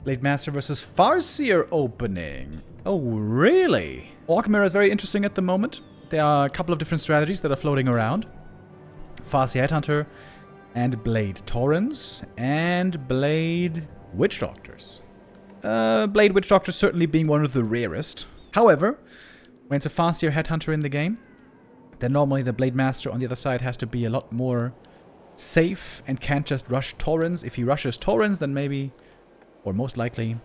Blade Master versus Farseer opening. Oh, really? Orc Mirror is very interesting at the moment. There are a couple of different strategies that are floating around. Farseer Headhunter and Blade Taurens and Blade Witch Doctors. Blade Witch Doctor certainly being one of the rarest. However, when it's a Farseer Headhunter in the game, then normally the Blade Master on the other side has to be a lot more safe and can't just rush Taurens. If he rushes Taurens, then maybe, or most likely,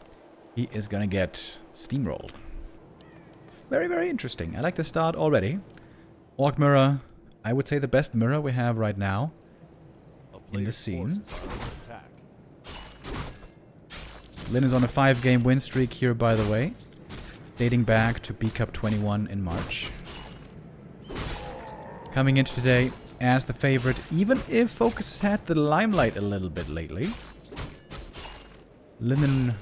he is gonna get steamrolled. Very, very interesting. I like the start already. Orc Mirror, I would say the best mirror we have right now in the scene. LYN is on a 5-game win streak here, by the way, dating back to B-Cup 21 in March. Coming into today as the favorite, even if Focus has had the limelight a little bit lately. LYN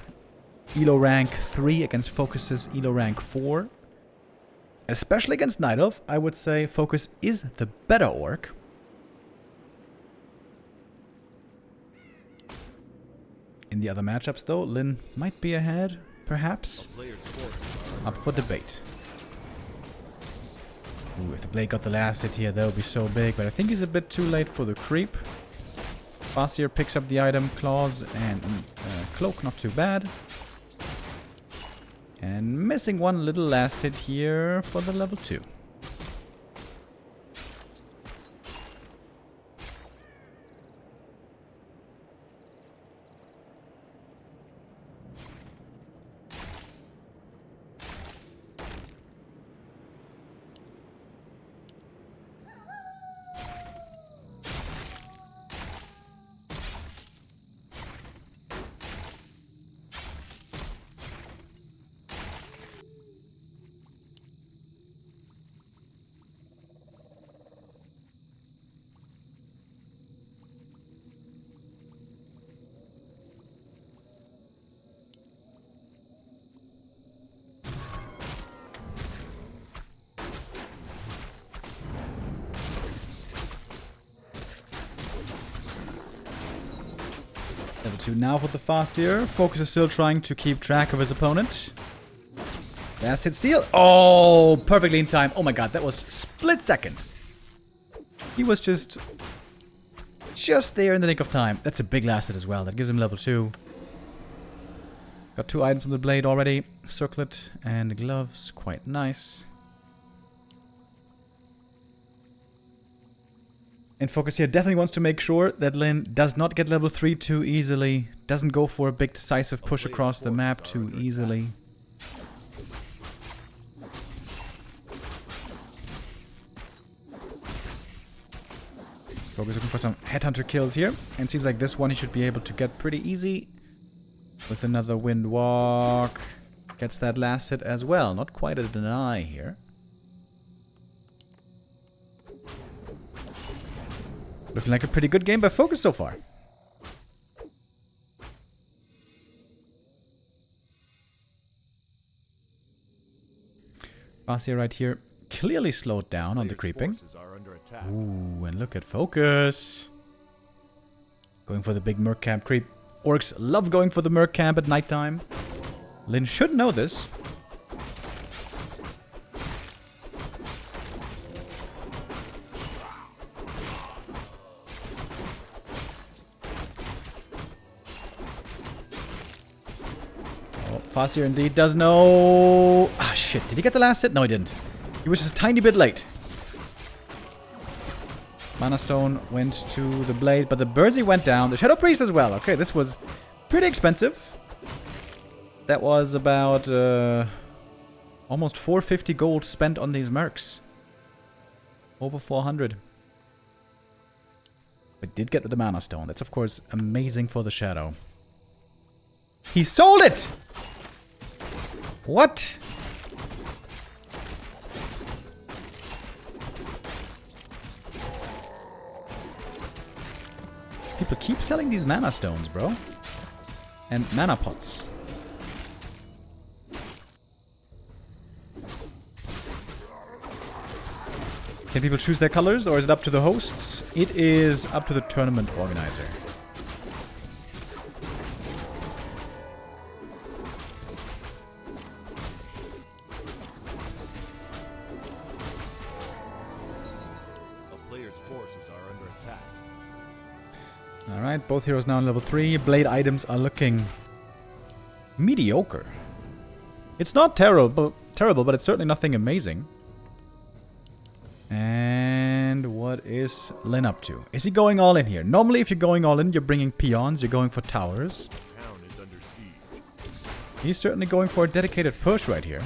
Elo rank 3 against Focus's Elo rank 4. Especially against Night Elf, I would say Focus is the better orc. In the other matchups, though, LYN might be ahead, perhaps. Up for debate. Ooh, if the Blade got the last hit here, that would be so big, but I think he's a bit too late for the creep. Farseer picks up the item, Claws, and Cloak, not too bad. And missing one little last hit here for the level 2. Level 2 now for the Farseer. Focus is still trying to keep track of his opponent. Last hit steal. Oh, perfectly in time. Oh my god, that was split second. He was just there in the nick of time. That's a big last hit as well. That gives him level 2. Got 2 items on the blade already. Circlet and gloves. Quite nice. And Focus here definitely wants to make sure that LYN does not get level 3 too easily. Doesn't go for a big decisive push across the map too easily. Focus looking for some headhunter kills here. And seems like this one he should be able to get pretty easy. With another wind walk. Gets that last hit as well. Not quite a deny here. Looking like a pretty good game by Focus so far. Farseer right here clearly slowed down on the creeping. Ooh, and look at Focus. Going for the big Merc Camp creep. Orcs love going for the Merc Camp at nighttime. LYN should know this. Farseer indeed does know... Ah, shit. Did he get the last hit? No, he didn't. He was just a tiny bit late. Mana Stone went to the blade, but the Birdsie went down. The Shadow Priest as well. Okay, this was pretty expensive. That was about almost 450 gold spent on these mercs. Over 400. But did get the Mana Stone. That's, of course, amazing for the Shadow. He sold it! What? People keep selling these mana stones, bro. And mana pots. Can people choose their colors, or is it up to the hosts? It is up to the tournament organizer. Alright, both heroes now on level 3. Blade items are looking mediocre. It's not terrible, but it's certainly nothing amazing. And what is LYN up to? Is he going all in here? Normally, if you're going all in, you're bringing peons, you're going for towers. He's certainly going for a dedicated push right here.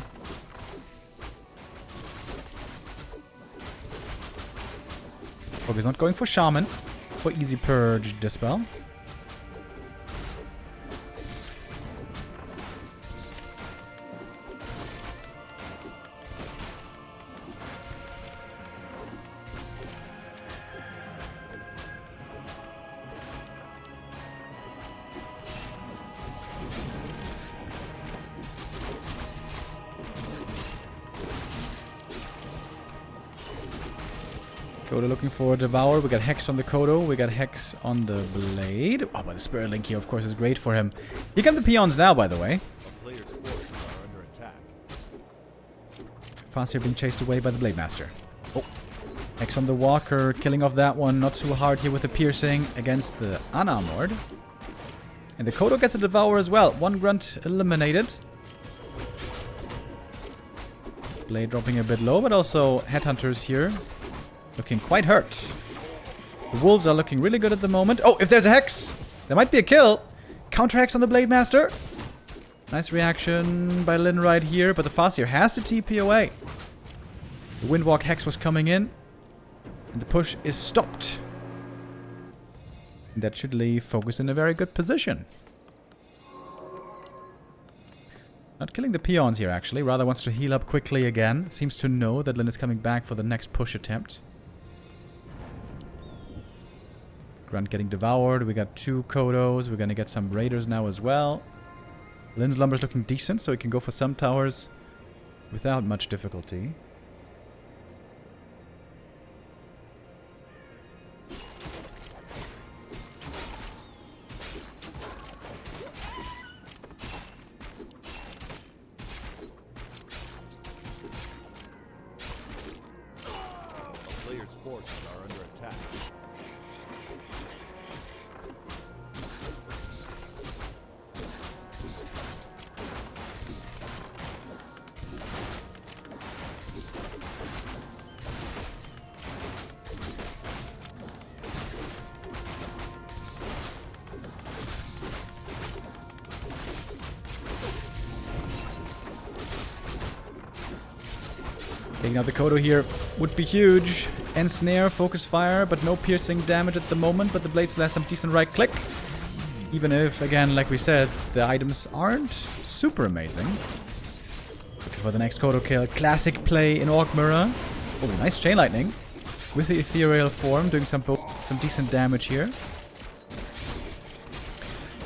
But he's not going for Shaman, for easy purge dispel. Kodo looking for a Devour. We got Hex on the Kodo. We got Hex on the Blade. Oh, but the Spirit Link here, of course, is great for him. Here come the peons now, by the way. Fast here being chased away by the Blade Master. Oh. Hex on the Walker. Killing off that one. Not too hard here with the Piercing against the Unarmored. And the Kodo gets a Devour as well. One Grunt eliminated. Blade dropping a bit low, but also Headhunters here. Looking quite hurt. The Wolves are looking really good at the moment. Oh, if there's a Hex, there might be a kill. Counter Hex on the Blade Master. Nice reaction by LYN right here, but the Farseer has to TP away. The Windwalk Hex was coming in, and the push is stopped. And that should leave Focus in a very good position. Not killing the peons here, actually. Rather wants to heal up quickly again. Seems to know that LYN is coming back for the next push attempt. Grunt getting devoured. We got 2 Kodos. We're going to get some Raiders now as well. LYN's Lumber's looking decent, so he can go for some towers without much difficulty. Player's forces are under attack. Taking out the Kodo here would be huge. Ensnare, Focus Fire, but no piercing damage at the moment. But the Blade still has some decent right click. Even if, again, like we said, the items aren't super amazing. Looking for the next Kodo kill. Classic play in Orc Mirror. Oh, nice Chain Lightning. With the Ethereal form, doing some decent damage here.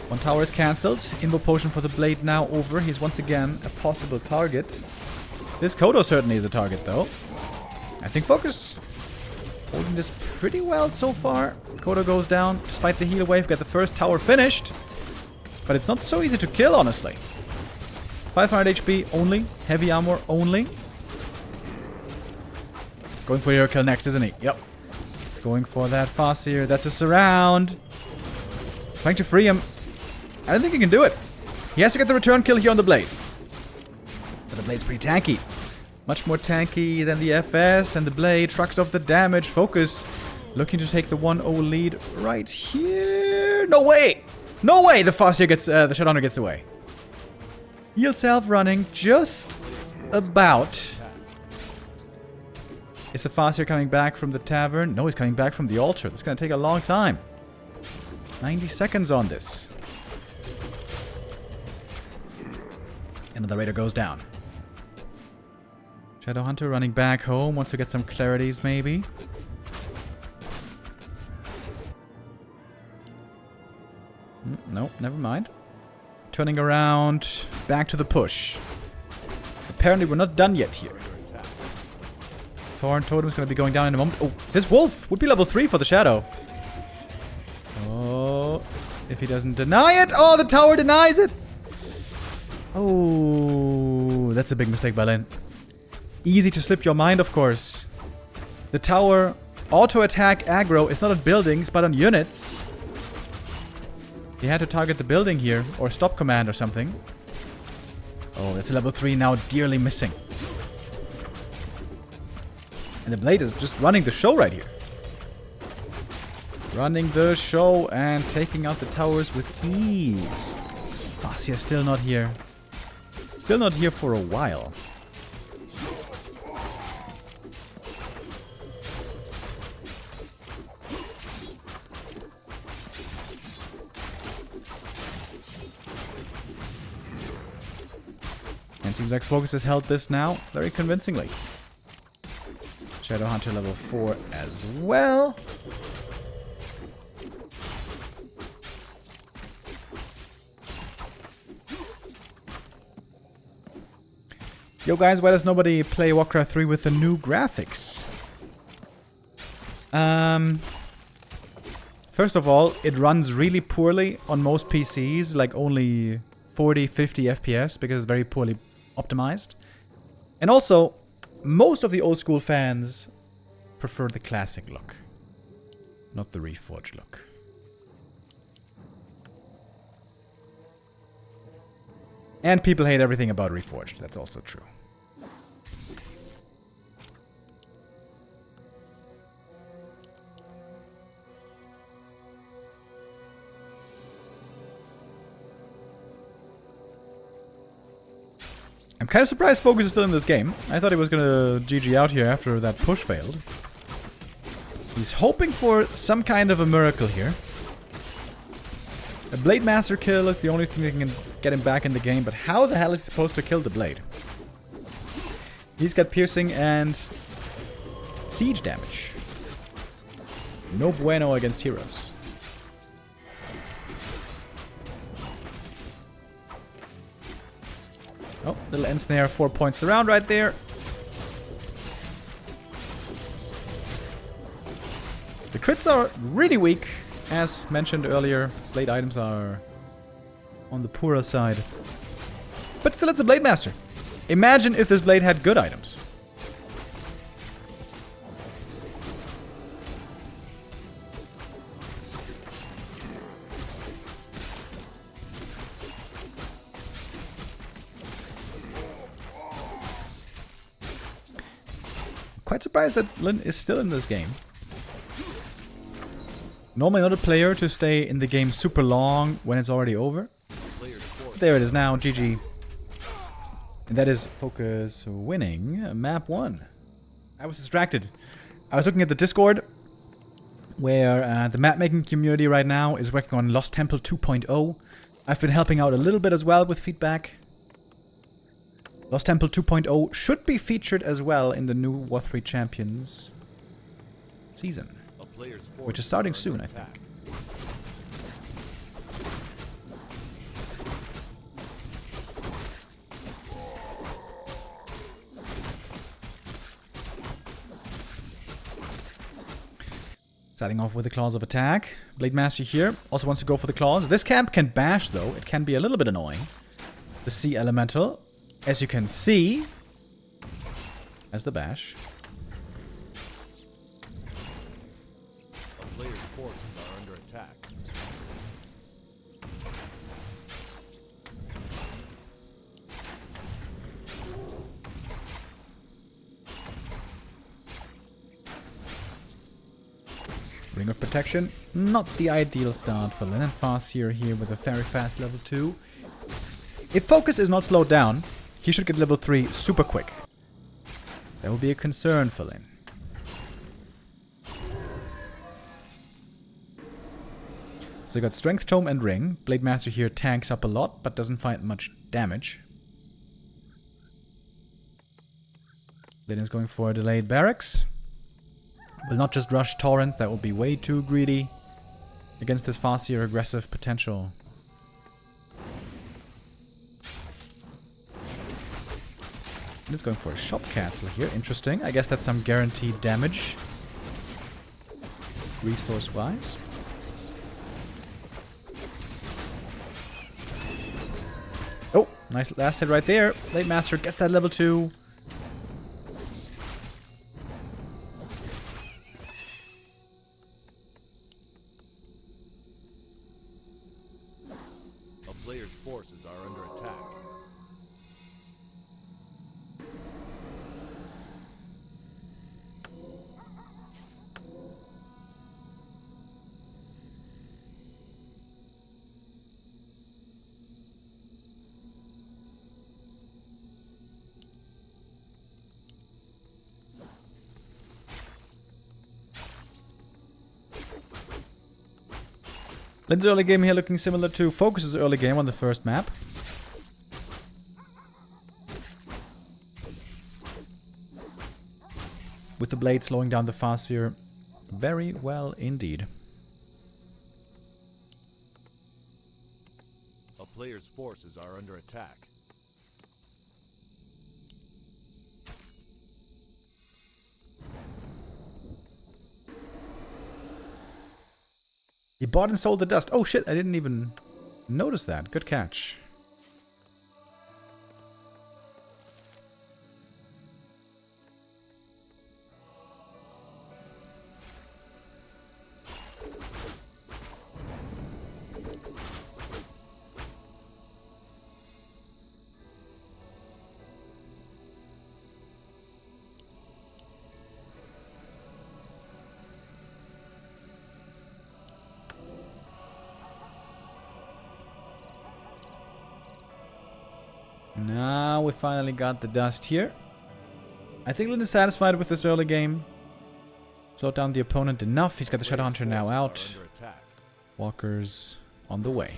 One tower is cancelled. Invo Potion for the Blade now over. He's once again a possible target. This Kodo certainly is a target, though. I think Focus holding this pretty well so far. Kodo goes down. Despite the heal wave, got the first tower finished. But it's not so easy to kill, honestly. 500 HP only. Heavy armor only. Going for your kill next, isn't he? Yep. Going for that Farseer. That's a surround. Trying to free him. I don't think he can do it. He has to get the return kill here on the Blade. But the Blade's pretty tanky. Much more tanky than the FS, and the Blade trucks off the damage. Focus looking to take the 1-0 lead right here. No way! No way the Farseer gets, the Shadowhunter gets away. Heal self running just about. Is the Farseer coming back from the tavern? No, he's coming back from the altar. That's going to take a long time. 90 seconds on this. Another Raider goes down. Shadowhunter running back home. Wants to get some clarities, maybe. No, never mind. Turning around. Back to the push. Apparently we're not done yet here. Torn Totem's going to be going down in a moment. Oh, this Wolf would be level 3 for the Shadow. Oh, if he doesn't deny it. Oh, the tower denies it. Oh, that's a big mistake by LYN. Easy to slip your mind, of course. The tower auto-attack aggro is not on buildings, but on units. He had to target the building here, or stop command or something. Oh, that's a level 3 now dearly missing. And the Blade is just running the show right here. Running the show and taking out the towers with ease. Farseer still not here. Still not here for a while. And seems like Focus has held this now very convincingly. Shadow Hunter level 4 as well. Yo guys, why does nobody play Warcraft 3 with the new graphics? First of all, it runs really poorly on most PCs, like only 40, 50 FPS, because it's very poorly optimized. And also, most of the old school fans prefer the classic look, not the reforged look. And people hate everything about reforged, that's also true. I'm kind of surprised Focus is still in this game. I thought he was gonna GG out here after that push failed. He's hoping for some kind of a miracle here. A Blade Master kill is the only thing that can get him back in the game, but how the hell is he supposed to kill the Blade? He's got piercing and siege damage. No bueno against heroes. Oh, little end snare, 4 points around right there. The crits are really weak. As mentioned earlier, blade items are on the poorer side. But still, it's a Blade Master. Imagine if this blade had good items. Quite surprised that LYN is still in this game. Normally not a player to stay in the game super long when it's already over. There it is now, GG. And that is Focus winning map 1. I was distracted. I was looking at the Discord, where the map making community right now is working on Lost Temple 2.0. I've been helping out a little bit as well with feedback. Lost Temple 2.0 should be featured as well in the new War 3 Champions season, which is starting soon, I think. Starting off with the Claws of Attack. Blade Master here also wants to go for the Claws. This camp can bash, though. It can be a little bit annoying. The Sea Elemental, as you can see, as the bash. A player's forces are under attack. Ring of Protection, not the ideal start for LYN and Farseer here with a very fast level 2. If Focus is not slowed down, he should get level 3 super quick. That will be a concern for LYN. So you got Strength Tome and Ring. Blade Master here tanks up a lot, but doesn't find much damage. LYN is going for a delayed barracks. Will not just rush Torrents, that would be way too greedy against this Farseer aggressive potential. And it's going for a Shop Castle here, interesting. I guess that's some guaranteed damage, resource-wise. Oh, nice last hit right there. Blade Master gets that level 2. are under attack. LYN's early game here looking similar to Focus's early game on the first map. With the blade slowing down the Farseer very well indeed. A player's forces are under attack. He bought and sold the dust. Oh shit, I didn't even notice that. Good catch. Now we finally got the dust here. I think LYN is satisfied with this early game. Slowed down the opponent enough. He's got the Shadowhunter now out. Walker's on the way.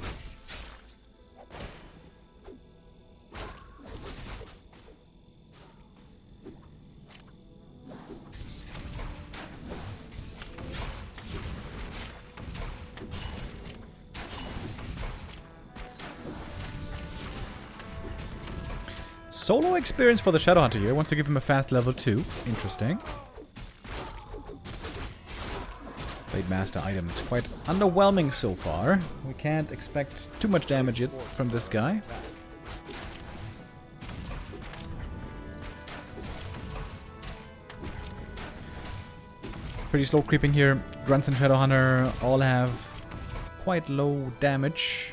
Solo experience for the Shadowhunter here. Wants to give him a fast level 2. Interesting. Blade Master items quite underwhelming so far. We can't expect too much damage yet from this guy. Pretty slow creeping here. Grunts and Shadowhunter all have quite low damage.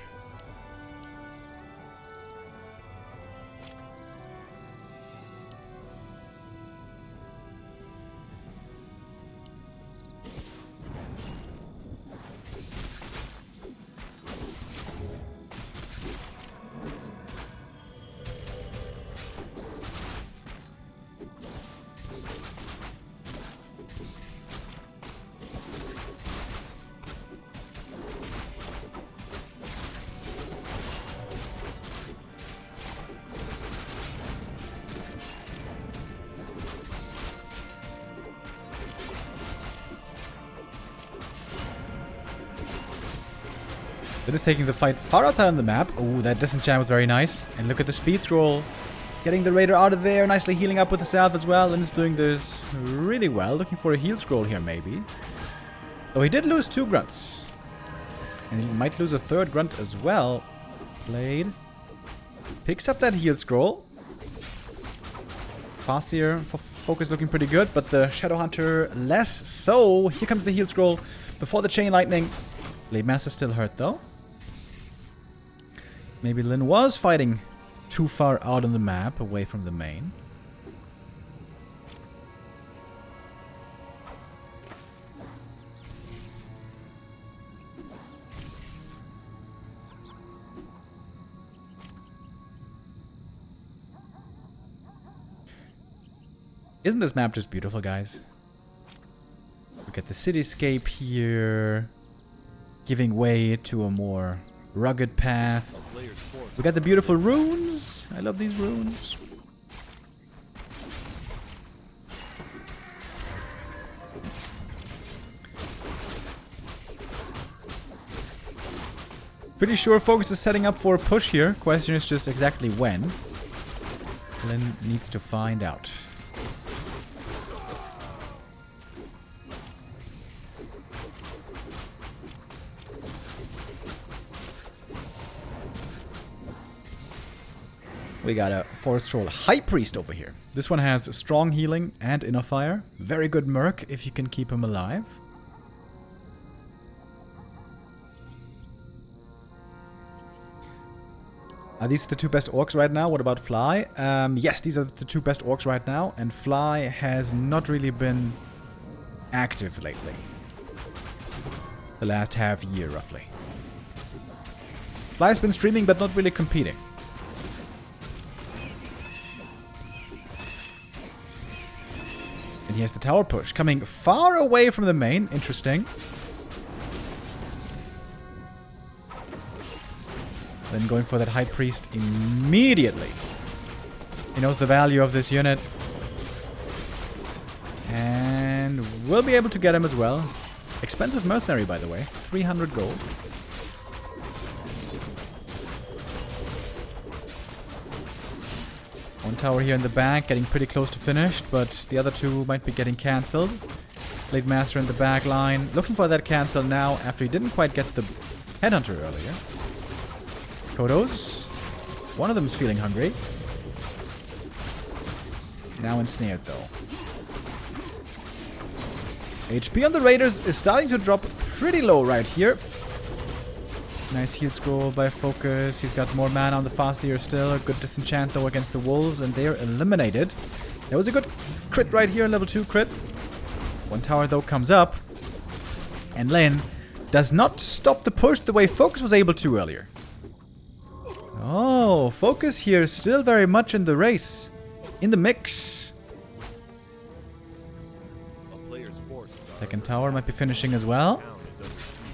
LYN is taking the fight far outside on the map. Oh, that disenchant was very nice. And look at the speed scroll. Getting the Raider out of there. Nicely healing up with the salve as well. LYN is doing this really well. Looking for a heal scroll here, maybe. Though he did lose 2 grunts. And he might lose a 3rd grunt as well. Blade. Picks up that heal scroll. Farseer for focus looking pretty good. But the Shadowhunter less so. Here comes the heal scroll before the Chain Lightning. Blade Master still hurt though. Maybe LYN was fighting too far out on the map, away from the main. Isn't this map just beautiful, guys? Look at the cityscape here, giving way to a more rugged path. We got the beautiful runes. I love these runes. Pretty sure Focus is setting up for a push here. Question is just exactly when. LYN needs to find out. We got a Forest Troll High Priest over here. This one has strong healing and inner fire. Very good merc if you can keep him alive. Are these the two best orcs right now? What about Fly? Yes, these are the two best orcs right now. And Fly has not really been active lately. The last half year, roughly. Fly's been streaming, but not really competing. And here's the tower push, coming far away from the main. Interesting. Then going for that High Priest immediately. He knows the value of this unit. And we'll be able to get him as well. Expensive mercenary, by the way. 300 gold. One tower here in the back, getting pretty close to finished, but the other two might be getting cancelled. Blade Master in the back line. Looking for that cancel now after he didn't quite get the Headhunter earlier. Kodos. One of them is feeling hungry. Now ensnared though. HP on the Raiders is starting to drop pretty low right here. Nice heal scroll by Focus. He's got more mana on the Farseer still. A good disenchant though against the Wolves, and they're eliminated. There was a good crit right here, level 2 crit. One tower though comes up. And LYN does not stop the push the way Focus was able to earlier. Oh, Focus here still very much in the race. In the mix. Second tower might be finishing as well.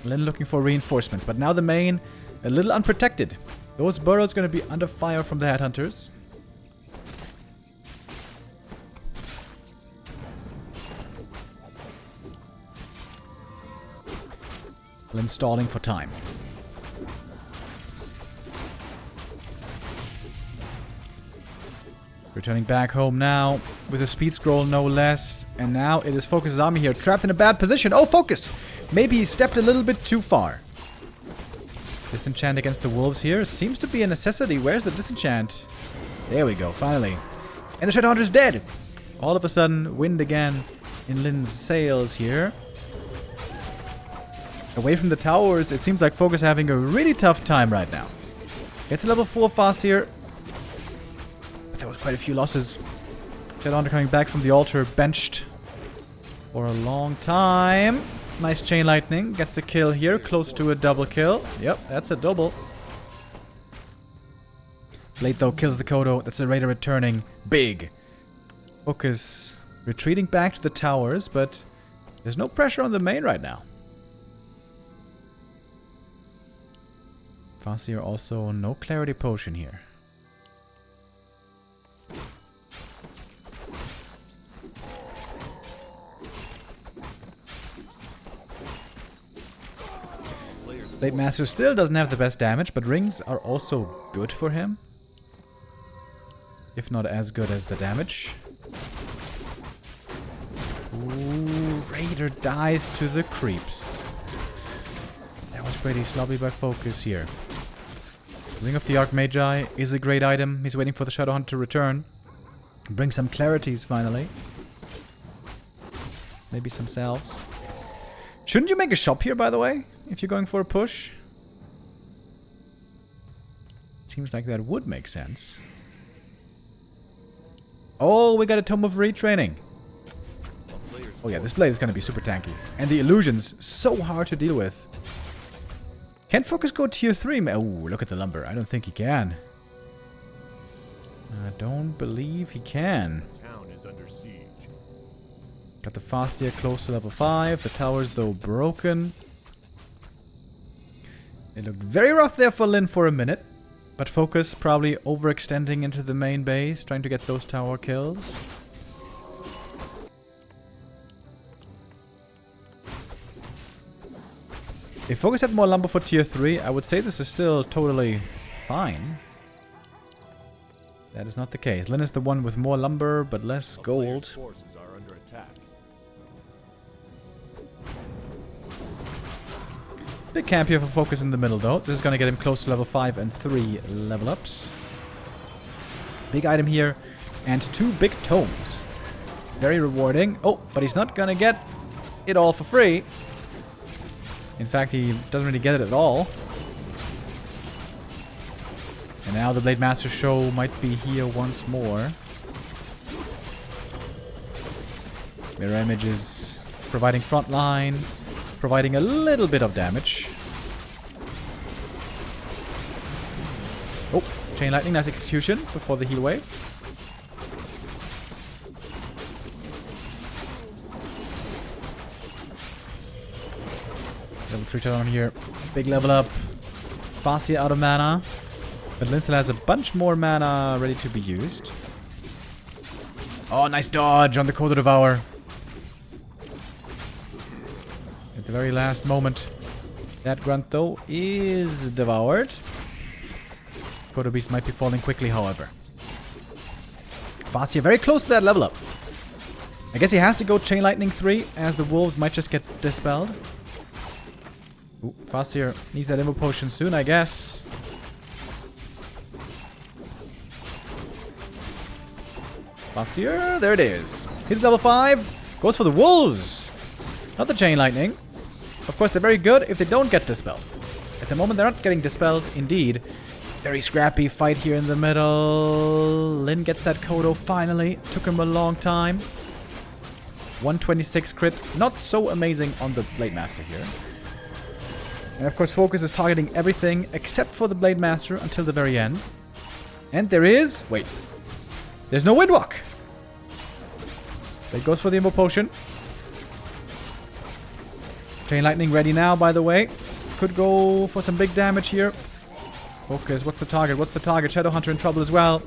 LYN looking for reinforcements, but now the main a little unprotected. Those burrows going to be under fire from the Headhunters. LYN stalling for time. Returning back home now with a speed scroll no less. And now it is Focus's army here, trapped in a bad position. Oh, Focus! Maybe he stepped a little bit too far. Disenchant against the Wolves here seems to be a necessity. Where's the disenchant? There we go, finally. And the Shadowhunter's dead! All of a sudden, wind again in LYN's sails here. Away from the towers, it seems like Focus having a really tough time right now. Gets a level 4 Farseer. But there was quite a few losses. Shadowhunter coming back from the altar, benched for a long time. Nice Chain Lightning. Gets a kill here, close to a double kill. Yep, that's a double. Blade though kills the Kodo. That's a Raider returning. Big. Focus retreating back to the towers, but there's no pressure on the main right now. Farseer also no Clarity Potion here. Blade Master still doesn't have the best damage, but rings are also good for him. If not as good as the damage. Ooh, Raider dies to the creeps. That was pretty sloppy by Focus here. Ring of the Archmagi is a great item. He's waiting for the Shadowhunter to return. Bring some clarities finally. Maybe some salves. Shouldn't you make a shop here, by the way? If you're going for a push? Seems like that would make sense. Oh, we got a Tome of Retraining. Oh yeah, this blade is going to be super tanky. And the illusion's so hard to deal with. Can Focus go tier 3? Oh, look at the lumber. I don't think he can. I don't believe he can. Town is under siege. Got the Farseer close to level 5. The towers, though, broken. It looked very rough there for LYN for a minute. But Focus probably overextending into the main base, trying to get those tower kills. If Focus had more lumber for tier 3, I would say this is still totally fine. That is not the case. LYN is the one with more lumber, but less gold. Forces are under attack. Big camp here for Focus in the middle, though. This is going to get him close to level 5 and 3 level ups. Big item here, and 2 big tomes. Very rewarding. Oh, but he's not going to get it all for free. In fact, he doesn't really get it at all. And Now the Blade Master show might be here once more. Mirror Image is providing front line, providing a little bit of damage. Oh, Chain Lightning, nice execution before the heal wave. Level 3 turn here. Big level up. Farseer out of mana. But LYN still has a bunch more mana ready to be used. Oh, nice dodge on the Kodo Devour. At the very last moment. That grunt, though, is devoured. Kodo Beast might be falling quickly, however. Farseer very close to that level up. I guess he has to go Chain Lightning 3, as the wolves might just get dispelled. Ooh, Farseer needs that Invo Potion soon, I guess. Farseer, there it is. Hits level 5. Goes for the wolves. Not the Chain Lightning. Of course, they're very good if they don't get dispelled. At the moment, they're not getting dispelled, indeed. Very scrappy fight here in the middle. LYN gets that Kodo finally. Took him a long time. 126 crit. Not so amazing on the Blade Master here. And of course, Focus is targeting everything except for the Blade Master until the very end. And there is... Wait. There's no Windwalk. Blade goes for the Invo Potion. Chain Lightning ready now, by the way. Could go for some big damage here. Focus. What's the target? What's the target? Shadowhunter in trouble as well.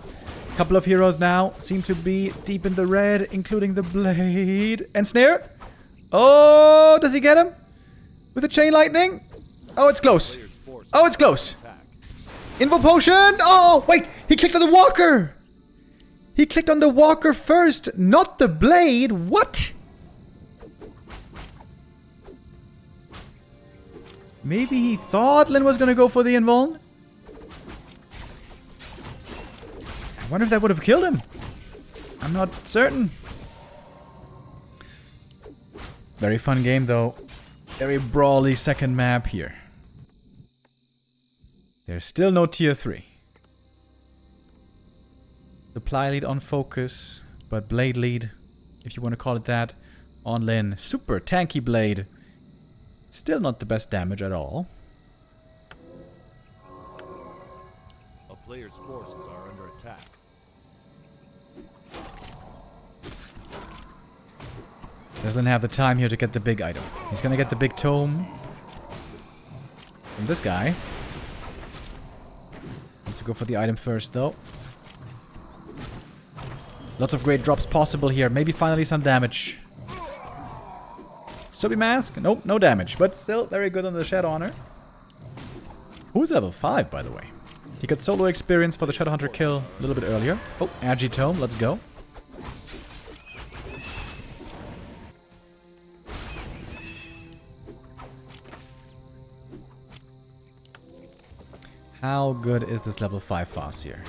A couple of heroes now seem to be deep in the red, including the Blade. And Snare. Oh, does he get him? With the Chain Lightning? Oh, it's close. Oh, it's close. Invo Potion. Oh, wait. He clicked on the Walker. He clicked on the Walker first, not the Blade. What? Maybe he thought LYN was going to go for the Invuln? I wonder if that would have killed him. I'm not certain. Very fun game, though. Very brawly second map here. There's still no tier 3. Supply lead on Focus, but Blade lead, if you want to call it that, on LYN. Super tanky Blade. Still not the best damage at all. A player's forces are under attack. Doesn't have the time here to get the big item. He's gonna get the big tome from this guy. Needs to go for the item first, though. Lots of great drops possible here. Maybe finally some damage. Sobi Mask? Nope, no damage. But still very good on the Shadowhunter. Who's level 5, by the way? He got solo experience for the Shadowhunter kill a little bit earlier. Oh, Agi Tome, let's go. How good is this level 5 Farseer?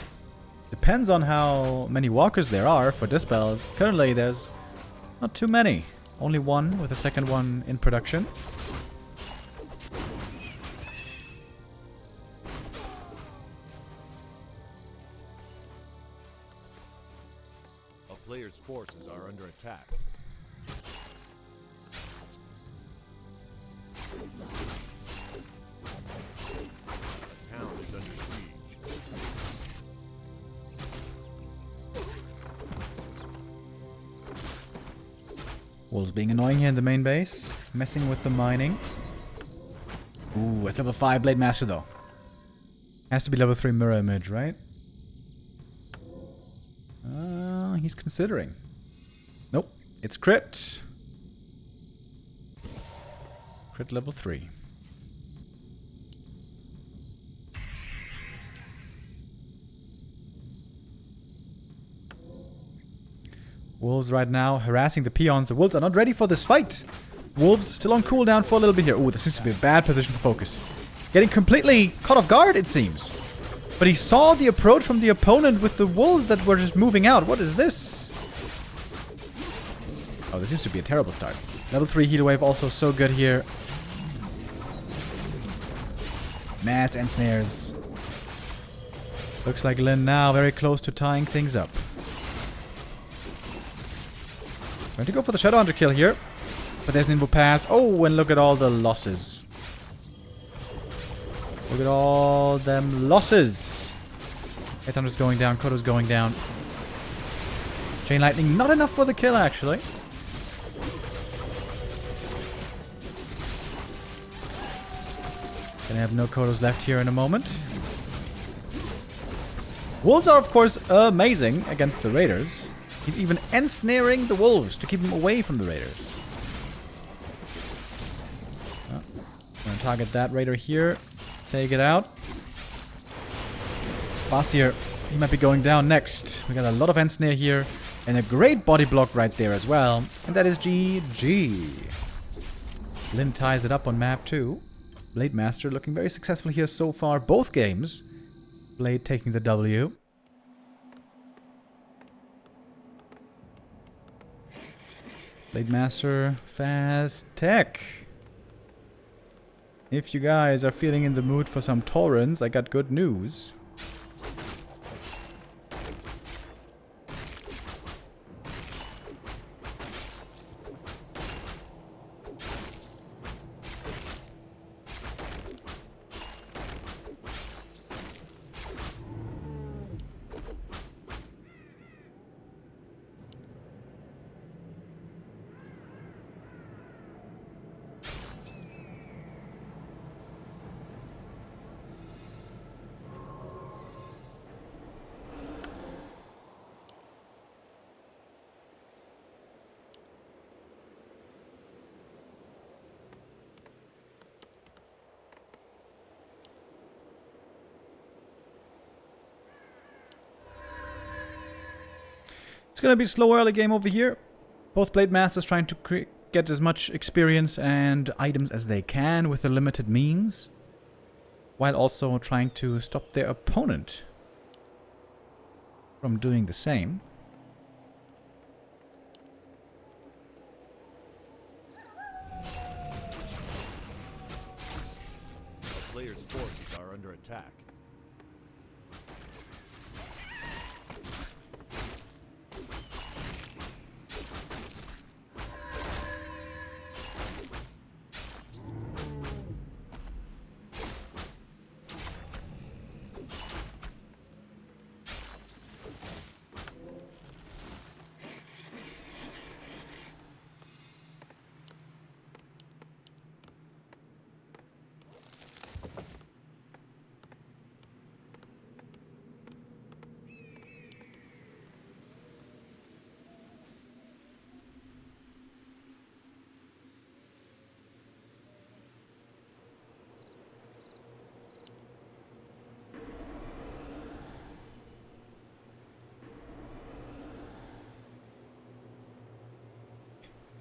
Depends on how many walkers there are for Dispel. Currently there's not too many. Only one, with a second one in production. A player's forces are under attack. A town is under siege. Wolves being annoying here in the main base. Messing with the mining. Ooh, it's level 5 Blade Master though. Has to be level 3 Mirror Image, right? He's considering. Nope, it's crit. Crit level 3. Wolves right now harassing the peons. The wolves are not ready for this fight. Wolves still on cooldown for a little bit here. Ooh, this seems to be a bad position to focus. Getting completely caught off guard, it seems. But he saw the approach from the opponent with the wolves that were just moving out. What is this? Oh, this seems to be a terrible start. Level 3 heal wave also so good here. Mass and snares. Looks like LYN now very close to tying things up. Going to go for the Shadow Hunter kill here. But there's an info pass. Oh, and look at all the losses. Look at all them losses. Headhunter's going down. Kodo's going down. Chain Lightning, not enough for the kill, actually. Gonna have no Kodos left here in a moment. Wolves are, of course, amazing against the Raiders. He's even ensnaring the Wolves to keep them away from the Raiders. Oh, gonna target that Raider here. Take it out. Farseer, he might be going down next. We got a lot of ensnare here. And a great body block right there as well. And that is GG. LYN ties it up on map 2. Blade Master looking very successful here so far. Both games. Blade taking the W. Blade Master, fast tech. If you guys are feeling in the mood for some Taurens, I got good news. It's gonna be a slow early game over here. Both Blade Masters trying to get as much experience and items as they can with the limited means, while also trying to stop their opponent from doing the same. The player's forces are under attack.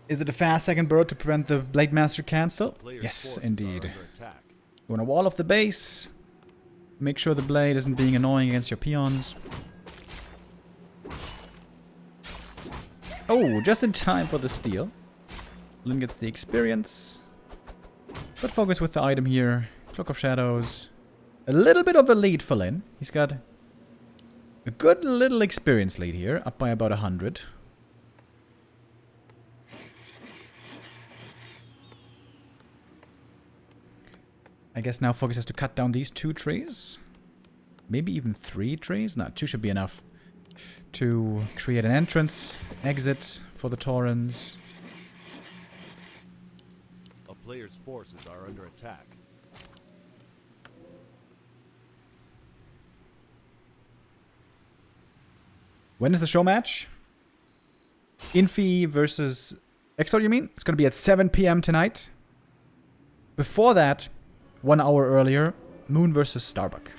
Is it a fast second burrow to prevent the Blade Master cancel? Yes, indeed. You want to wall off the base. Make sure the blade isn't being annoying against your peons. Oh, just in time for the steal. LYN gets the experience. But focus with the item here. Cloak of Shadows. A little bit of a lead for LYN. He's got a good little experience lead here. Up by about 100. I guess now focus has to cut down these 2 trees. Maybe even 3 trees? No, 2 should be enough. To create an entrance, exit for the Taurens. A player's forces are under attack. When is the show match? Infi versus Exo, you mean? It's going to be at 7 PM tonight. Before that, 1 hour earlier, Moon versus Starbuck.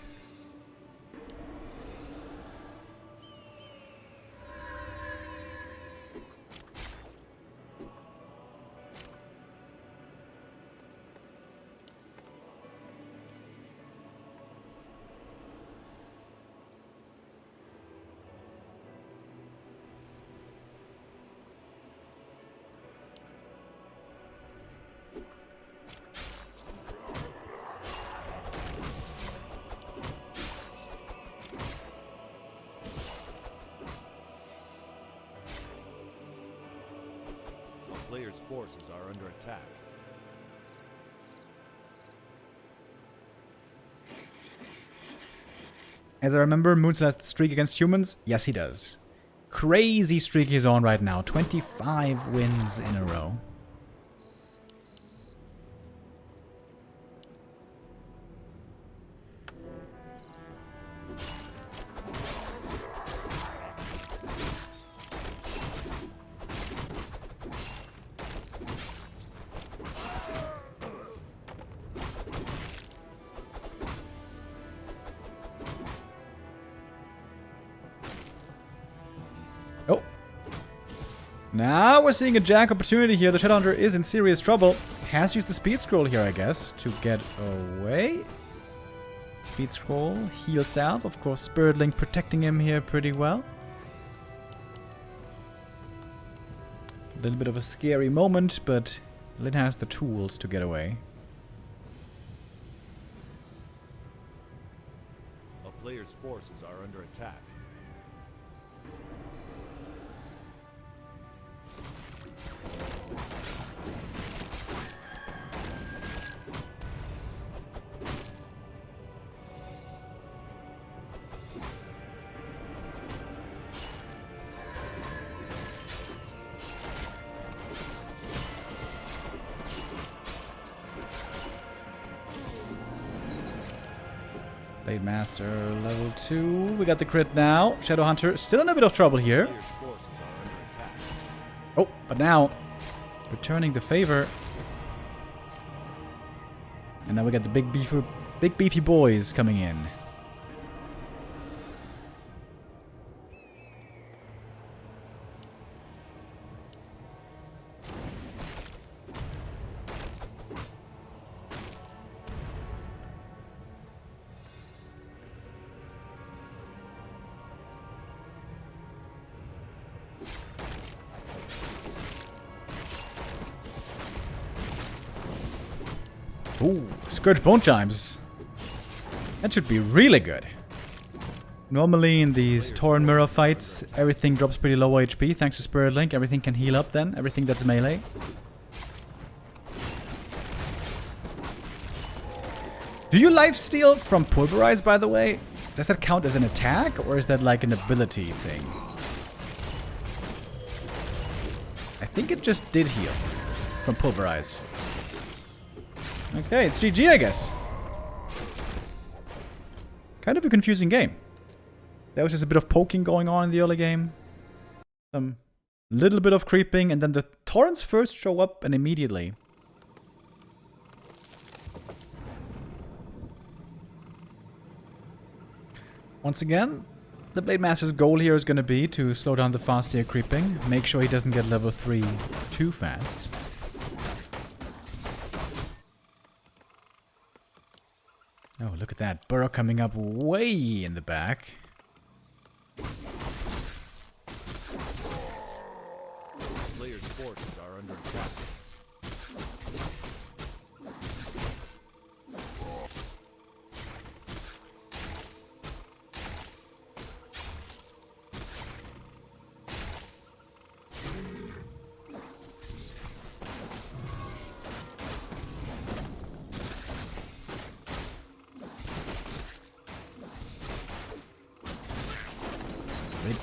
player's forces are under attack. As I remember, Moon's last streak against humans? Yes, he does. Crazy streak he's on right now. 25 wins in a row. Oh. Now we're seeing a jack opportunity here. The Shadowhunter is in serious trouble. Has used the speed scroll here, I guess, to get away. Speed scroll, heals out. Of course, Spirit Link protecting him here pretty well. A little bit of a scary moment, but LYN has the tools to get away. A player's forces are under attack. Blade Master level 2. We got the crit now. Shadowhunter still in a bit of trouble here. Player's forces are under attack. Oh, but now returning the favor. And now we got the big beefy boys coming in. Ooh, Scourge Bone Chimes. That should be really good. Normally in these Tauren Mirror fights, everything drops pretty low HP thanks to Spirit Link. Everything can heal up then, everything that's melee. Do you lifesteal from Pulverize, by the way? Does that count as an attack, or is that like an ability thing? I think it just did heal from Pulverize. Okay, it's GG, I guess. Kind of a confusing game. There was just a bit of poking going on in the early game. Some little bit of creeping, and then the Torrents first show up, and immediately. Once again, the Blade Master's goal here is going to be to slow down the Farseer creeping. Make sure he doesn't get level 3 too fast. Oh, look at that. Burrow coming up way in the back. Player's forces are under attack.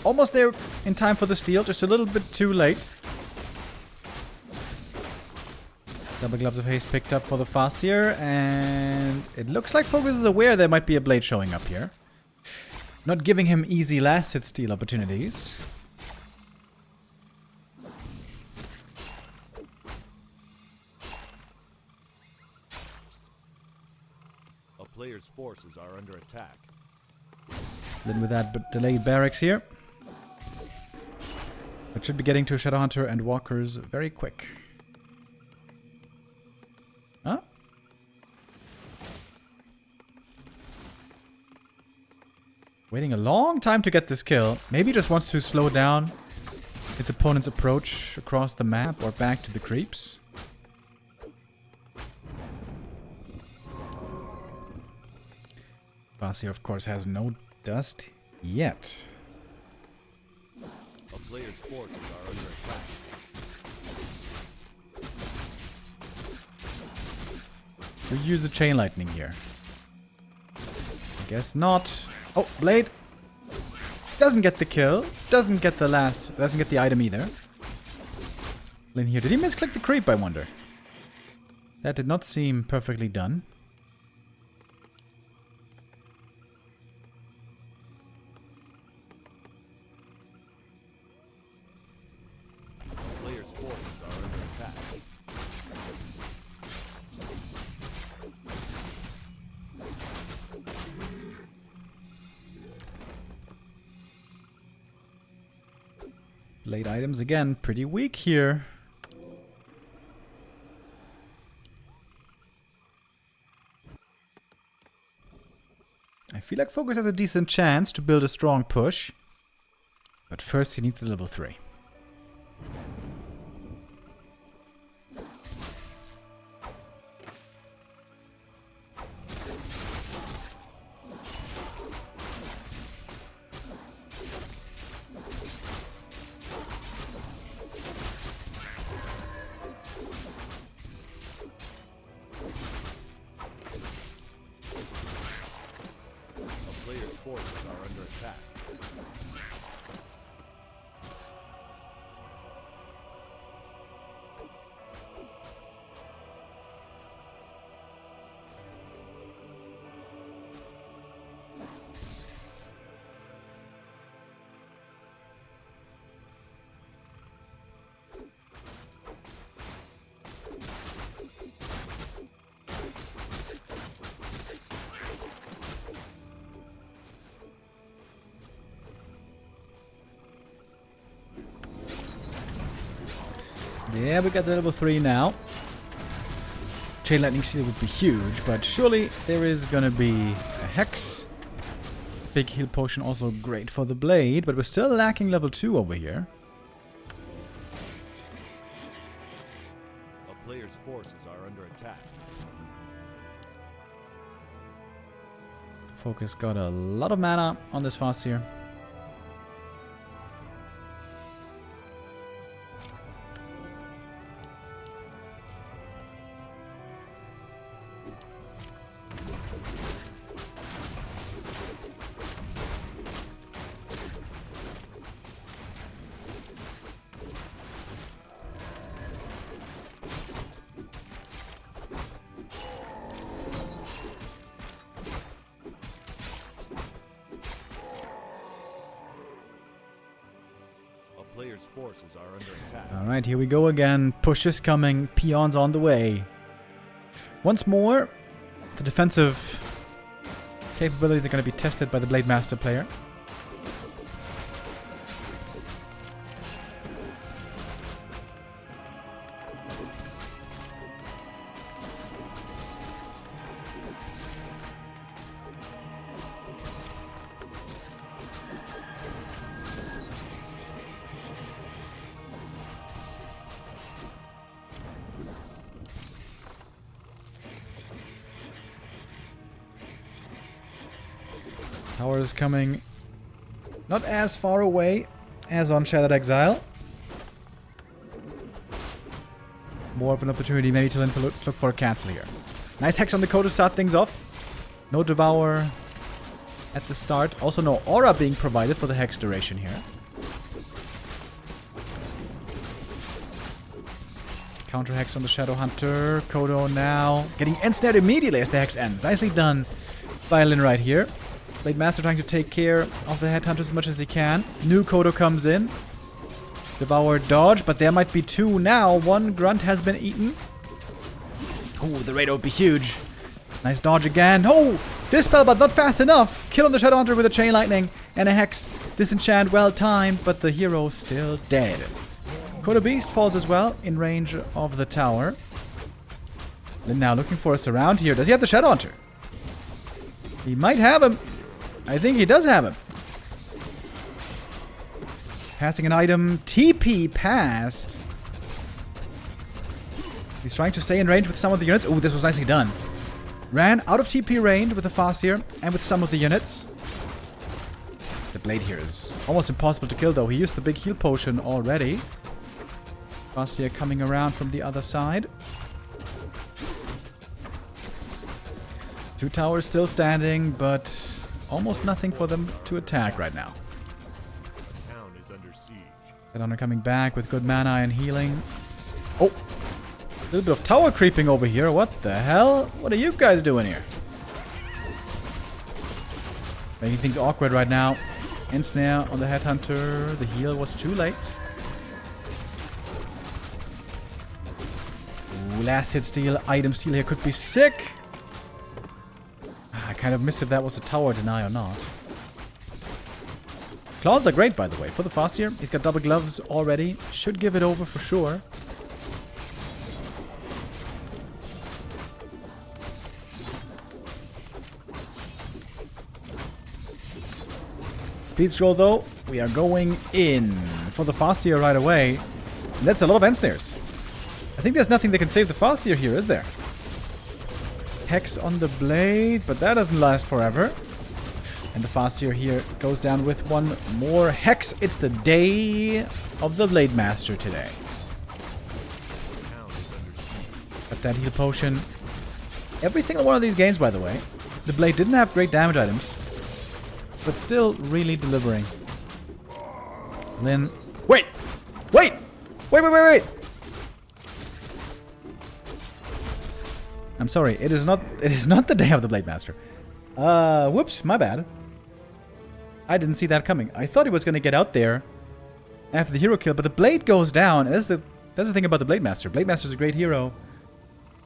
Almost there in time for the steal, just a little bit too late. Double Gloves of Haste picked up for the Farseer, and it looks like Focus is aware there might be a blade showing up here. Not giving him easy last hit steal opportunities. A player's forces are under attack. Then with that delayed barracks here. But should be getting to Shadowhunter and Walkers very quick. Huh? Waiting a long time to get this kill. Maybe just wants to slow down his opponent's approach across the map or back to the creeps. Farseer, of course, has no dust yet. A player's forces are under attack. We use the chain lightning here. I guess not. Oh, blade. Doesn't get the kill. Doesn't get the doesn't get the item either. LYN here. Did he misclick the creep, I wonder? That did not seem perfectly done. Player's forces are under attack. Late items again, pretty weak here. I feel like Focus has a decent chance to build a strong push. But first he needs the level 3. Player's forces are under attack. Yeah, we got the level 3 now. Chain lightning seal would be huge, but surely there is gonna be a hex. Big heal potion also great for the blade, but we're still lacking level 2 over here. A player's forces are under attack. Focus got a lot of mana on this fast here. Player's forces are under attack. Alright, here we go again. Push is coming. Peons on the way. Once more, the defensive capabilities are going to be tested by the Blade Master player. Tower is coming not as far away as on Shattered Exile. More of an opportunity maybe to look for a cancel here. Nice hex on the code to start things off. No Devour at the start. Also no Aura being provided for the hex duration here. Counter hex on the Shadow Hunter. Kodo now getting ensnared immediately as the hex ends. Nicely done by LYN right here. Blade Master trying to take care of the Headhunters as much as he can. New Kodo comes in. Devour dodge, but there might be two now. One grunt has been eaten. Ooh, the raid would be huge. Nice dodge again. Oh! Dispel, but not fast enough. Kill on the Shadow Hunter with a Chain Lightning and a Hex. Disenchant, well timed, but the hero still dead. Kodo Beast falls as well in range of the tower. LYN now looking for a surround here. Does he have the Shadow Hunter? He might have him. I think he does have him. Passing an item. TP passed. He's trying to stay in range with some of the units. Oh, this was nicely done. Ran out of TP range with the Farseer and with some of the units. The blade here is almost impossible to kill though. He used the big heal potion already. Farseer coming around from the other side. 2 towers still standing, but almost nothing for them to attack right now. The town is under siege. Gladiator coming back with good mana and healing. Oh! A little bit of tower creeping over here. What the hell? What are you guys doing here? Making things awkward right now. Ensnare on the Headhunter. The heal was too late. Ooh, last hit steal, item steal here could be sick. I kind of missed if that was a tower deny or not. Claws are great, by the way. For the Farseer, he's got double gloves already. Should give it over for sure. Speed scroll though, we are going in for the Farseer right away. And that's a lot of Ensnares. I think there's nothing that can save the Farseer here, is there? Hex on the blade, but that doesn't last forever. And the Farseer here goes down with one more Hex. It's the day of the Blade Master today. Got that heal potion. Every single one of these games, by the way, the blade didn't have great damage items, but still really delivering. LYN. Wait! Wait! Wait, wait, wait, wait! I'm sorry, it is not the day of the Blade Master. Whoops, my bad. I didn't see that coming. I thought he was gonna get out there after the hero kill, but the blade goes down, and that's the thing about the Blade Master. Blade Master is a great hero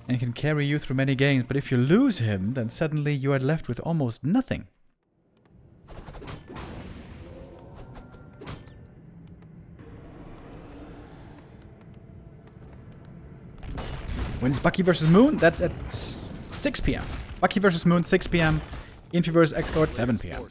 and can carry you through many games, but if you lose him, then suddenly you are left with almost nothing. When it's Bucky versus Moon, that's at 6 p.m. Bucky versus Moon, 6 p.m. Infi versus X-Lord, 7 p.m.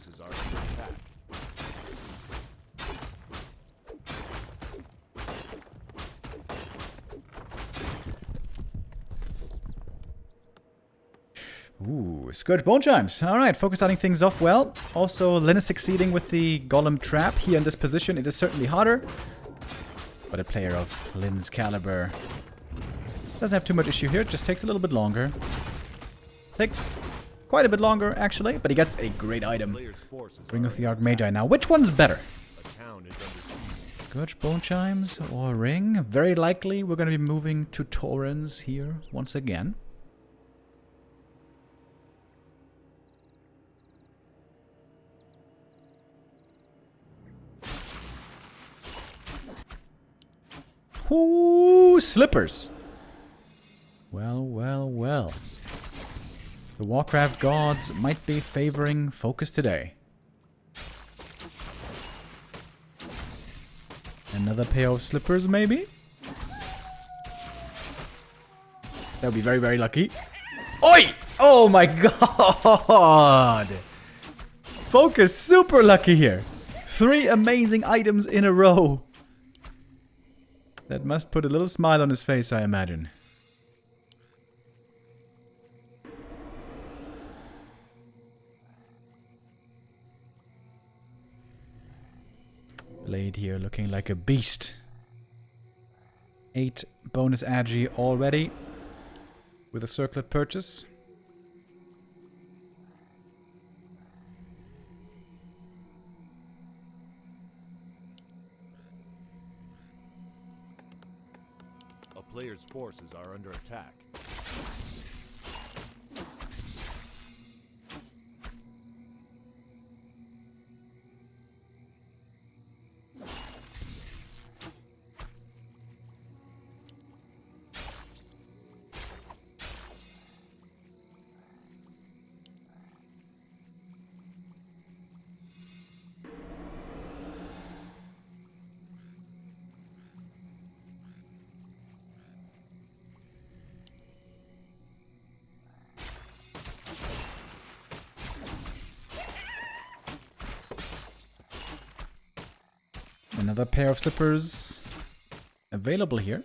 Ooh, Scourge Bone Chimes. Alright, focus starting things off well. Also, LYN is succeeding with the Golem Trap here in this position. It is certainly harder, but a player of LYN's caliber doesn't have too much issue here. It just takes a little bit longer. Takes quite a bit longer, actually, but he gets a great item. Ring of the Archmagi now. Which one's better? Scourge Bone Chimes or Ring? Very likely we're going to be moving to Torrens here once again. Ooh, slippers. Well, well, well. The Warcraft gods might be favoring focus today. Another pair of slippers, maybe? That would be very, very lucky. Oi! Oh my god! Focus super lucky here. 3 amazing items in a row. That must put a little smile on his face, I imagine. Blade here looking like a beast. 8 bonus agi already with a circlet purchase. A player's forces are under attack. Another pair of slippers available here.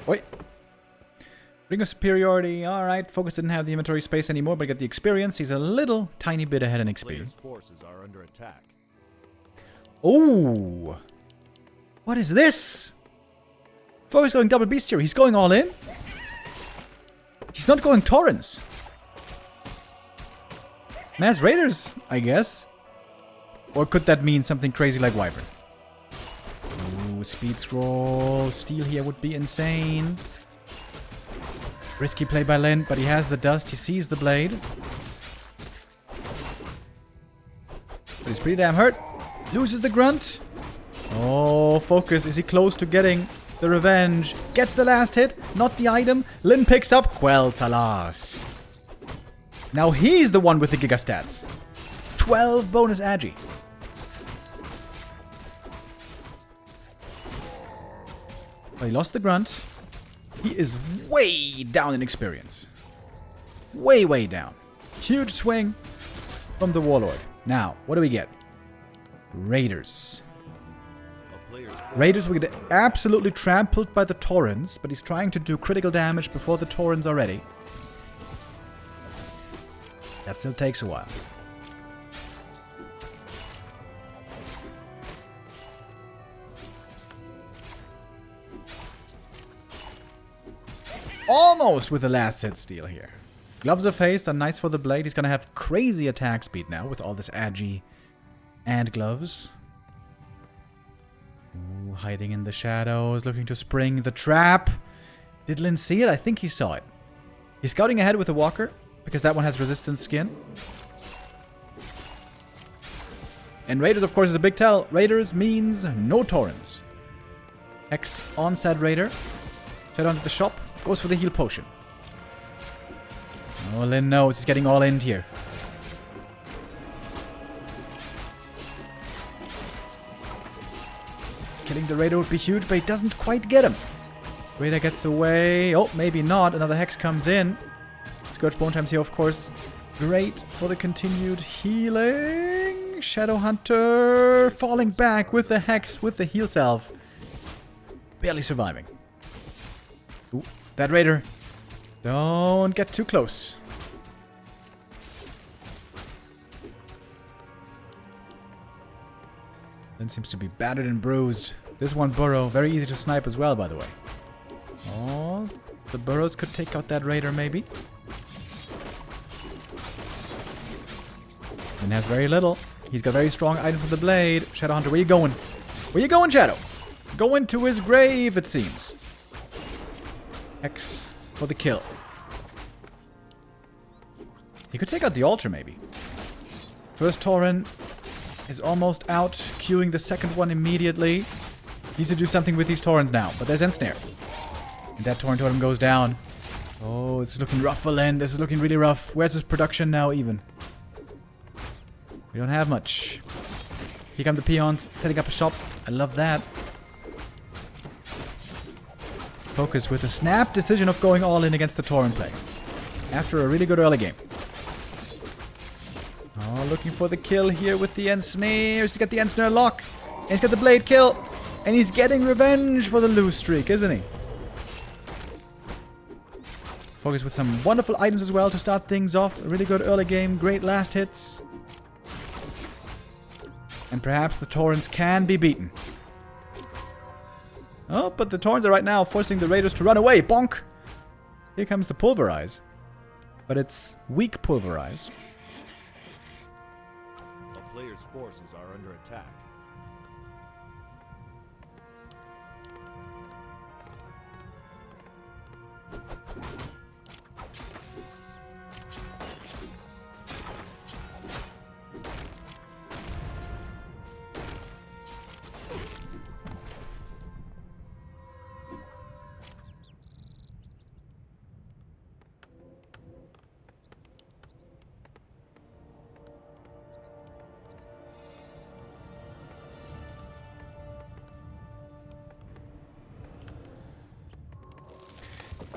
Wait. Ring of Superiority, alright. Focus didn't have the inventory space anymore, but got the experience. He's a little tiny bit ahead in XP. Player's forces are under attack. Oh! What is this? Focus going double beast here. He's going all in? He's not going Torrens. Mass Raiders, I guess. Or could that mean something crazy like Wyvern? Ooh, speed scroll. Steal here would be insane. Risky play by LYN, but he has the dust. He sees the blade. But he's pretty damn hurt. Loses the grunt. Oh, focus. Is he close to getting the revenge? Gets the last hit. Not the item. LYN picks up Quel'Thalas. Now he's the one with the Giga stats. 12 bonus agi. Well, he lost the grunt. He is way down in experience. Way, way down. Huge swing from the Warlord. Now, what do we get? Raiders. Raiders will get absolutely trampled by the Torrens, but he's trying to do critical damage before the Torrens are ready. That still takes a while. Almost with the last hit steal here. Gloves of Haste are nice for the blade. He's going to have crazy attack speed now with all this agi and gloves. Ooh, hiding in the shadows, looking to spring the trap. Did LYN see it? I think he saw it. He's scouting ahead with a walker, because that one has resistant skin. And Raiders, of course, is a big tell. Raiders means no Torrens. Hex on said Raider. Head on to the shop. Goes for the heal potion. Oh, LYN knows he's getting all in here. Killing the Raider would be huge, but he doesn't quite get him. Raider gets away. Oh, maybe not. Another Hex comes in. Scourge Bone Times here, of course. Great for the continued healing. Shadow Hunter falling back with the Hex, with the heal salve. Barely surviving. Ooh, that Raider. Don't get too close. LYN seems to be battered and bruised. This one burrow, very easy to snipe as well, by the way. Oh, the burrows could take out that Raider, maybe. And has very little. He's got very strong item for the blade. Shadow Hunter, where you going? Where you going, Shadow? Going to his grave, it seems. X for the kill. He could take out the altar, maybe. First Tauren is almost out. Queuing the second one immediately. Needs to do something with these Taurens now. But there's Ensnare. And that Tauren totem goes down. Oh, this is looking rough for LYN. This is looking really rough. Where's his production now, even? We don't have much. Here come the peons, setting up a shop. I love that. Focus with a snap decision of going all in against the Tauren play. After a really good early game. Oh, looking for the kill here with the Ensnare. He's got the Ensnare lock. And he's got the blade kill. And he's getting revenge for the lose streak, isn't he? Focus with some wonderful items as well to start things off. A really good early game. Great last hits. And perhaps the Taurens can be beaten. Oh, but the Taurens are right now forcing the Raiders to run away. Bonk! Here comes the Pulverize. But it's weak Pulverize. The player's forces are under attack.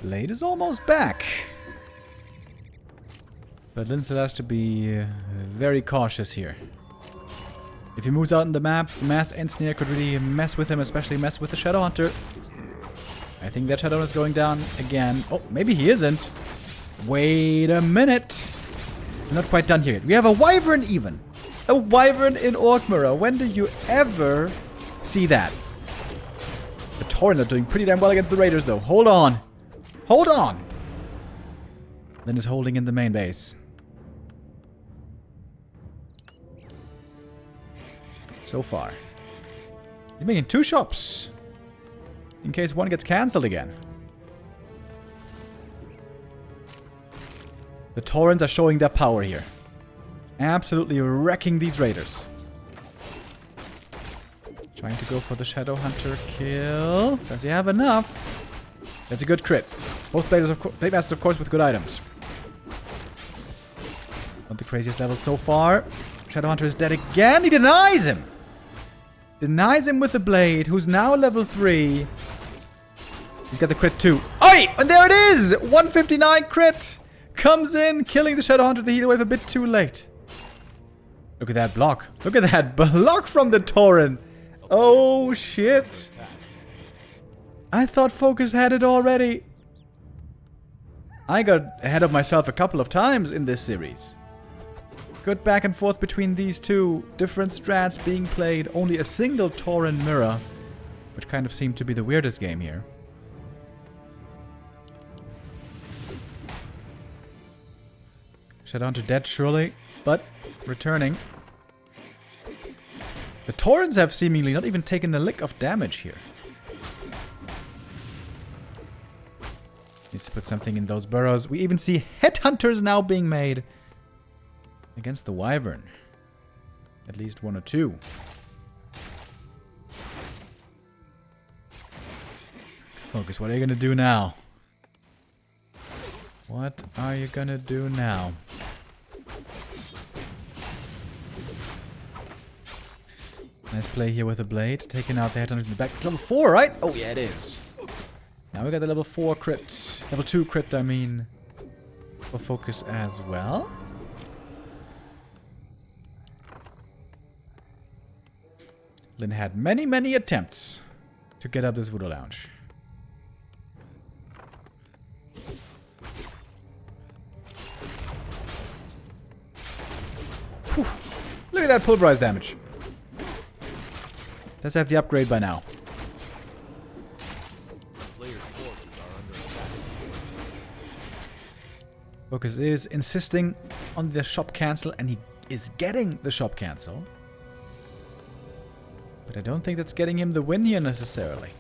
Blade is almost back. But LYN still has to be very cautious here. If he moves out in the map, Mass Ensnare could really mess with him, especially mess with the Shadow Hunter. I think that Shadow is going down again. Oh, maybe he isn't. Wait a minute. We're not quite done here yet. We have a Wyvern even. A Wyvern in Orc Mirror. When do you ever see that? The Tauren are doing pretty damn well against the Raiders, though. Hold on. Hold on. Lyn is holding in the main base. So far. He's making 2 shops. In case one gets cancelled again. The Taurens are showing their power here. Absolutely wrecking these raiders. Trying to go for the Shadow Hunter kill. Does he have enough? That's a good crit. Both Blade Masters, of course, with good items. Not the craziest level so far. Shadow Hunter is dead again. He denies him. Denies him with the blade, who's now level 3. He's got the crit too. Oi! And there it is! 159 crit! Comes in, killing the Shadow Hunter, the healer wave a bit too late. Look at that block. Look at that block from the Tauren. Oh, shit. I thought Focus had it already. I got ahead of myself a couple of times in this series. Good back and forth between these two. Different strats being played. Only a single Tauren mirror. Which kind of seemed to be the weirdest game here. Shadowhunter dead surely. But returning. The Taurens have seemingly not even taken the lick of damage here. Needs to put something in those burrows. We even see headhunters now being made. Against the Wyvern. At least 1 or 2. Focus, what are you gonna do now? What are you gonna do now? Nice play here with a blade. Taking out the headhunter in the back. It's level 4, right? Oh yeah, it is. Now we got the level 4 crit. Level 2 crit, I mean. For Focus as well. Lyn had many, many attempts to get up this Voodoo Lounge. Whew. Look at that pulverize damage. Let's have the upgrade by now. Focus is insisting on the shop cancel, and he is getting the shop cancel. But I don't think that's getting him the win here necessarily.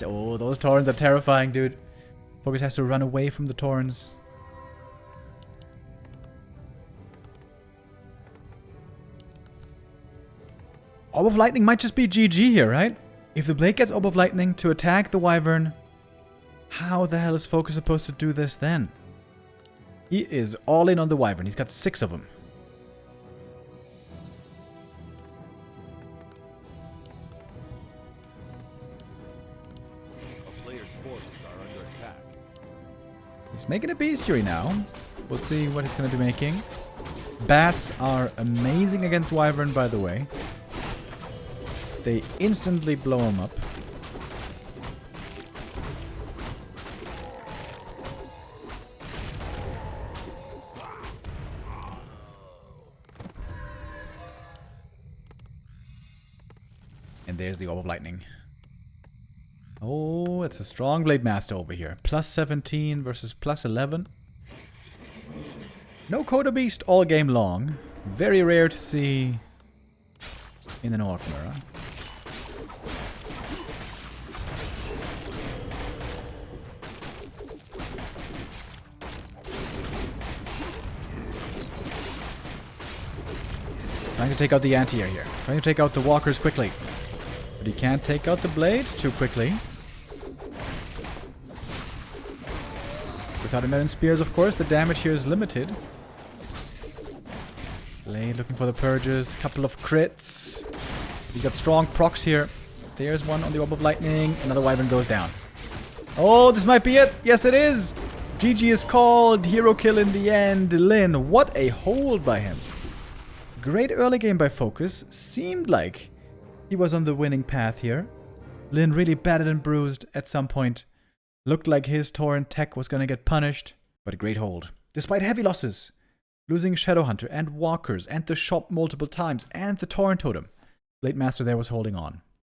Oh, those Taurens are terrifying, dude. Focus has to run away from the Taurens. Orb of Lightning might just be GG here, right? If the Blade gets Orb of Lightning to attack the Wyvern, how the hell is Focus supposed to do this then? He is all in on the Wyvern. He's got 6 of them. He's making a bestiary now. We'll see what he's going to be making. Bats are amazing against Wyvern, by the way. They instantly blow him up. And there's the Orb of Lightning. Oh, it's a strong Blade Master over here. Plus 17 versus plus 11. No Coda Beast all game long. Very rare to see in an Orc Mirror. Trying to take out the anti-air here. Trying to take out the walkers quickly. But he can't take out the blade too quickly. Without a million spears, of course, the damage here is limited. Blade looking for the purges. Couple of crits. We got strong procs here. There's one on the Orb of Lightning. Another Wyvern goes down. Oh, this might be it. Yes, it is. GG is called. Hero kill in the end. LYN, what a hold by him. Great early game by Focus. Seemed like he was on the winning path here. LYN really battered and bruised at some point. Looked like his Torrent tech was gonna get punished, but a great hold. Despite heavy losses, losing Shadowhunter and Walkers and the shop multiple times and the Torrent Totem, Blade Master there was holding on.